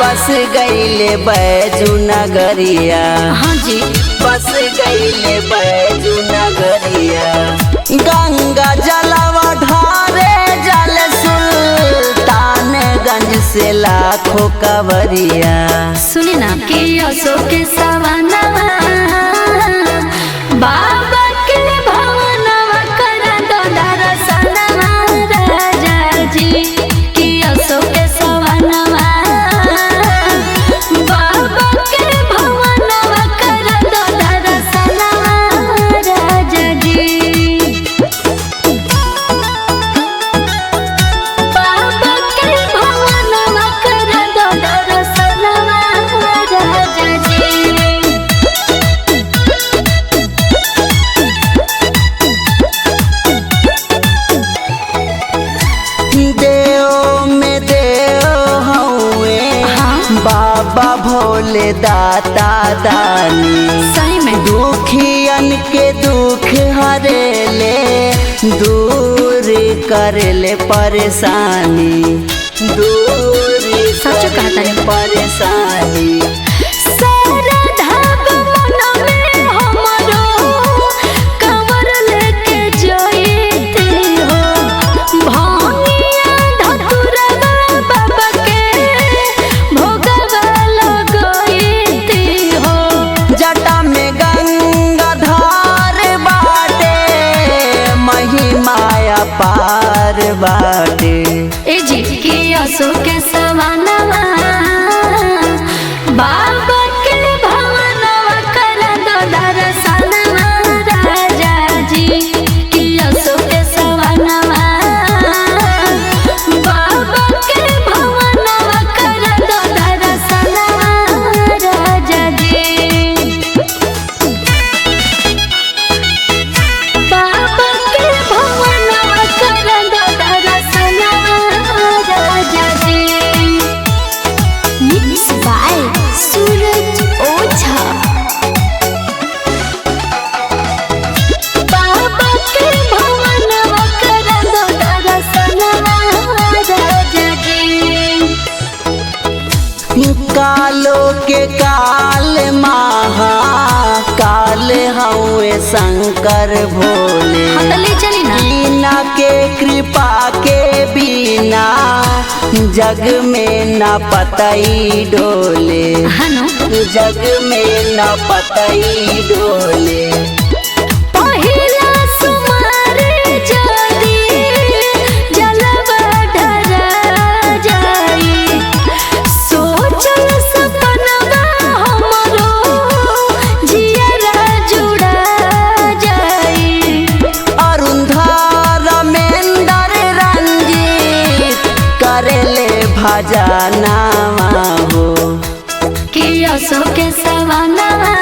बस गईले बैजू नगरिया। हाँ जी बस गईले बैजू नगरिया। गंगा जलवा ढारे जल सुल्तानगंज से लाखों कवरिया। सुनी ना कि अशोक के सवनवा बाबा के भवनवा करा दो दर्शनवा राजा जी। कि अशोक के सवनवा बाबा के भवनवा करा दो दर्शनवा राजा जी। बाबा के भवनवा करा दो दर्शनवा राजा जी। देव में देव हुए बाबा भोले दाता दानी। सही में दुखियन के दुख हरेले दूर करेले परेशानी। दूर सच कहता है परेशानी। सारा धाग मन में हमरो कवर लेके जोईती हो। भांगिया धतुरवा बाबा के भोगवा लगईती हो। जटा में गंगाधार बाटे महिमाया पार बाटे। ए जी कि अशोक के सवनवा बाबा के भवनवा करा दो दर्शनवा राजा जी। कि अशोक के सवनवा बाबा के भवनवा करा दो दर्शनवा राजा जी। बाबा के भवनवा करा दो दर्शनवा राजा जी। मिक्स बाय सूरज ओझा। बाबा के भवनवा करा दो दर्शनवा राजा जी। कालो के काल महा काल हुए शंकर भोले। ले चली ना बिना के कृपा के बिना जग में न पतई डोले। हनु जग में न पतई डोले। पहिला सुमारे जदी जलवा ढरा जाई। सोचल सपनवा हमरो जियरा जुड़ा जाई। अरुंधर रमेंदर रंजीत करेले भजनवा हो। कि अशोक के सवनवा